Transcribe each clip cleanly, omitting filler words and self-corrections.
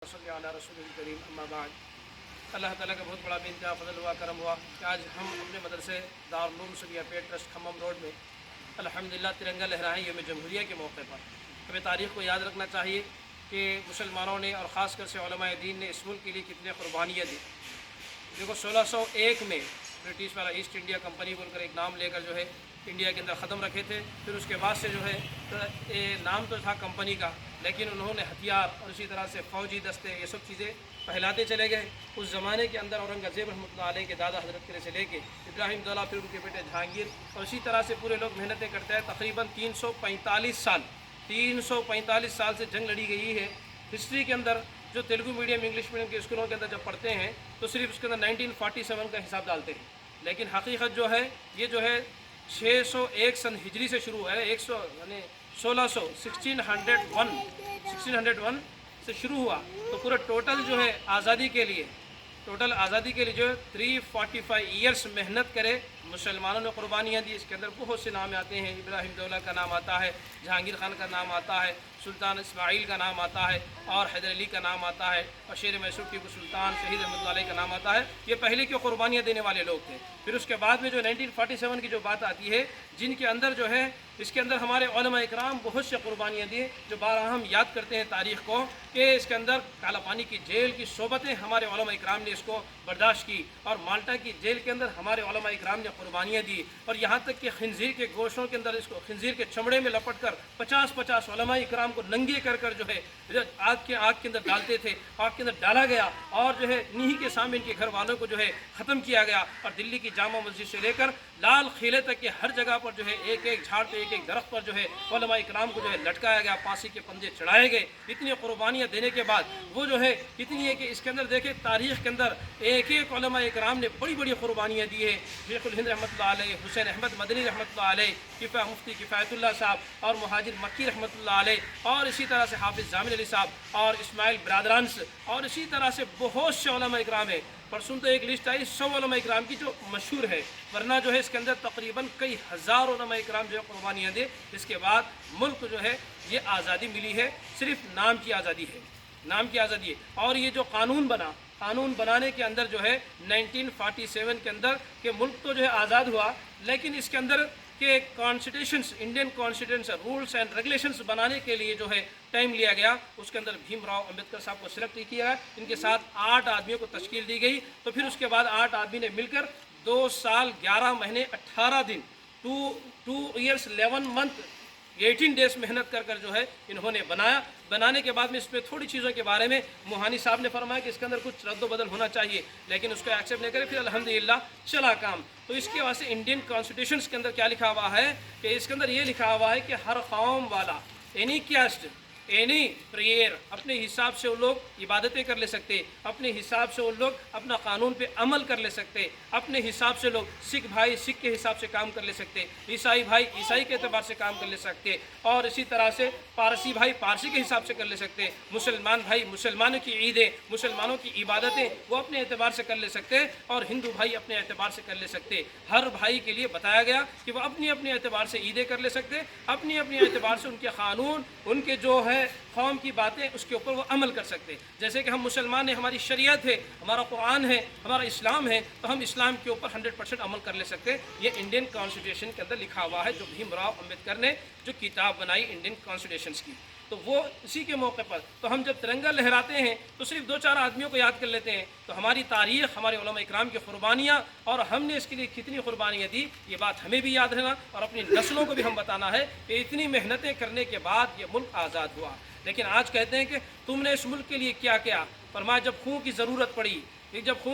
صلی علی رسول الکریم اما بعد اللہ تعالیٰ کا بہت بڑا بے انتہا فضل ہوا کرم ہوا کہ آج ہم اپنے مدرسے دارالعلوم سبیہ پیٹ ٹرسٹ کھمم روڈ میں الحمدللہ ترنگا لہرائیں یوم جمہوریہ کے موقع پر ہمیں تاریخ کو یاد رکھنا چاہیے کہ مسلمانوں نے اور خاص کر سے علماء دین نے اس ملک کے لیے کتنے قربانیاں دی۔ دیکھو 1601 میں برٹش والا ایسٹ انڈیا کمپنی بول کر ایک نام لے کر جو ہے انڈیا کے اندر قدم رکھے تھے۔ پھر اس کے بعد سے جو ہے نام تو تھا کمپنی کا، لیکن انہوں نے ہتھیار اور اسی طرح سے فوجی دستے یہ سب چیزیں پھیلاتے چلے گئے۔ اس زمانے کے اندر اورنگزیب رحمۃ اللہ علیہ کے دادا حضرت قلعے سے لے کے ابراہیم دولہ، پھر ان کے بیٹے جہانگیر، اور اسی طرح سے پورے لوگ محنتیں کرتے ہیں۔ تقریباً 345 سال سے جنگ لڑی گئی ہے۔ ہسٹری کے اندر جو تیلگو میڈیم انگلش میڈیم کے اسکولوں کے اندر جب پڑھتے ہیں تو صرف اس کے اندر 1947 کا حساب ڈالتے ہیں، لیکن حقیقت جو ہے یہ جو ہے 601 سن ہجری سے شروع ہے، 1601 سے شروع ہوا۔ تو پورا ٹوٹل جو ہے آزادی کے لیے جو ہے 345 ایئرس محنت کرے مسلمانوں نے قربانیاں دی۔ اس کے اندر بہت سے نام آتے ہیں، ابراہیم دولہ کا نام آتا ہے، جہانگیر خان کا نام آتا ہے، سلطان اسماعیل کا نام آتا ہے، اور حیدر علی کا نام آتا ہے، اور شیر میسور ٹیپو سلطان شہید رحمۃ اللہ علیہ کا نام آتا ہے۔ یہ پہلے کی قربانیاں دینے والے لوگ تھے۔ پھر اس کے بعد میں جو 1947 کی جو بات آتی ہے، جن کے اندر جو ہے اس کے اندر ہمارے علماء اکرام بہت سے قربانیاں دیے، جو بارہ ہم یاد کرتے ہیں تاریخ کو، کہ اس کے اندر کالا پانی کی جیل کی صحبتیں ہمارے علماء اکرام نے اس کو برداشت کی، اور مالٹا کی جیل کے اندر ہمارے علماء اکرام نے قربانیاں دی، اور یہاں تک کہ خنزیر کے گوشتوں کے اندر اس کو خنزیر کے چمڑے میں لپٹ کر 50 علماء اکرام کو ننگے کر جو ہے آگ کے اندر ڈالتے تھے، آگ کے اندر ڈالا گیا، اور جو ہے انہی کے سامنے ان کے گھر والوں کو جو ہے ختم کیا گیا۔ اور دلی کی جامع مسجد سے لے کر لال قلعے تک کے ہر جگہ پر جو ہے ایک ایک جھاڑ پہ ایک ایک درخت پر جو ہے علماء اکرام کو جو ہے لٹکایا گیا، پھانسی کے پنجے چڑھائے گئے۔ اتنی قربانیاں دینے کے بعد وہ جو ہے اتنی ہے کہ اس کے اندر دیکھیں تاریخ کے اندر ایک ایک علماء اکرام نے بڑی بڑی قربانیاں دی ہے۔ شیخ الہند رحمۃ اللہ علیہ، حسین احمد مدنی رحمۃ اللہ علیہ، مفتی کفایت اللہ صاحب، اور مہاجر مکی رحمۃ اللہ علیہ، اور اسی طرح سے حافظ جامل علی صاحب، اور اسماعیل برادرانس، اور اسی طرح سے بہت سے علماء اکرام ہیں۔ پرسوں تو ایک لسٹ آئی 100 علماء اکرام کی جو مشہور ہے، ورنہ جو ہے اس کے اندر تقریباً کئی ہزار علماء اکرام جو ہے قربانیاں دے۔ اس کے بعد ملک جو ہے یہ آزادی ملی ہے، صرف نام کی آزادی ہے، نام کی آزادی ہے۔ اور یہ جو قانون بنا، قانون بنانے کے اندر جو ہے 1947 کے اندر کہ ملک تو جو ہے آزاد ہوا، لیکن اس کے اندر کہ constitutions, Indian constitution rules and regulations بنانے کے لیے جو ہے ٹائم لیا گیا۔ اس کے اندر بھیم راؤ امبیڈکر صاحب کو سلیکٹ کیا گیا، ان کے ساتھ 8 آدمیوں کو تشکیل دی گئی۔ تو پھر اس کے بعد 8 آدمی نے مل کر 2 سال 11 مہینے 18 دن 2 ایئرس 11 منتھ 18 ڈیز محنت کر جو ہے انہوں نے بنایا۔ بنانے کے بعد میں اس میں تھوڑی چیزوں کے بارے میں موہانی صاحب نے فرمایا کہ اس کے اندر کچھ رد و بدل ہونا چاہیے، لیکن اس کو ایکسیپٹ نہیں کرے، پھر الحمدللہ چلا کام۔ تو اس کے واسطے انڈین کانسٹیٹیوشنز کے اندر کیا لکھا ہوا ہے کہ اس کے اندر یہ لکھا ہوا ہے کہ ہر قوم والا، اینی کاسٹ، اینی پریئر، اپنے حساب سے وہ لوگ عبادتیں کر لے سکتے، اپنے حساب سے وہ لوگ اپنا قانون پہ عمل کر لے سکتے، اپنے حساب سے لوگ سکھ بھائی سکھ کے حساب سے کام کر لے سکتے، عیسائی بھائی عیسائی کے اعتبار سے کام کر لے سکتے، اور اسی طرح سے پارسی بھائی پارسی کے حساب سے کر لے سکتے، مسلمان بھائی مسلمانوں کی عیدیں، مسلمانوں کی عبادتیں وہ اپنے اعتبار سے کر لے سکتے، اور ہندو بھائی اپنے اعتبار سے کر لے سکتے۔ ہر بھائی کے لیے بتایا گیا کہ وہ اپنی اپنے اعتبار سے عیدیں کر لے سکتے، اپنی اپنے اعتبار سے ان کے قانون، ان کے جو ہے قوم کی باتیں، اس کے اوپر وہ عمل کر سکتے۔ جیسے کہ ہم مسلمان ہیں، ہماری شریعت ہے، ہمارا قرآن ہے، ہمارا اسلام ہے، تو ہم اسلام کے اوپر 100% عمل کر لے سکتے۔ یہ انڈین کانسٹیٹیوشن کے اندر لکھا ہوا ہے، جو بھیم راؤ امبیڈکر نے جو کتاب بنائی انڈین کانسٹیٹیوشنز کی۔ تو وہ اسی کے موقع پر تو ہم جب ترنگا لہراتے ہیں تو صرف 2-4 آدمیوں کو یاد کر لیتے ہیں، تو ہماری تاریخ، ہمارے علماء اکرام کی قربانیاں، اور ہم نے اس کے لیے کتنی قربانیاں دی، یہ بات ہمیں بھی یاد رہنا، اور اپنی نسلوں کو بھی ہم بتانا ہے کہ اتنی محنتیں کرنے کے بعد یہ ملک آزاد ہوا۔ لیکن آج کہتے ہیں کہ تم نے اس ملک کے لیے کیا کیا؟ فرمایا جب خون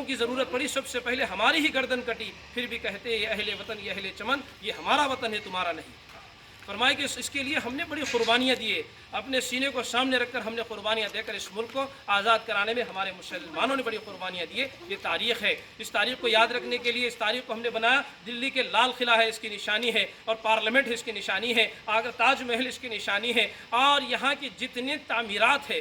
کی ضرورت پڑی سب سے پہلے ہماری ہی گردن کٹی، پھر بھی کہتے ہیں یہ اہل وطن، یہ اہل چمن، یہ ہمارا وطن ہے، تمہارا نہیں۔ فرمایا کہ اس کے لیے ہم نے بڑی قربانیاں دیے، اپنے سینے کو سامنے رکھ کر ہم نے قربانیاں دے کر اس ملک کو آزاد کرانے میں ہمارے مسلمانوں نے بڑی قربانیاں دیے۔ یہ تاریخ ہے، اس تاریخ کو یاد رکھنے کے لیے اس تاریخ کو ہم نے بنایا۔ دلی کے لال قلعہ ہے اس کی نشانی ہے، اور پارلیمنٹ اس کی نشانی ہے، آگرہ تاج محل اس کی نشانی ہے، اور یہاں کی جتنے تعمیرات ہے،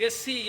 SC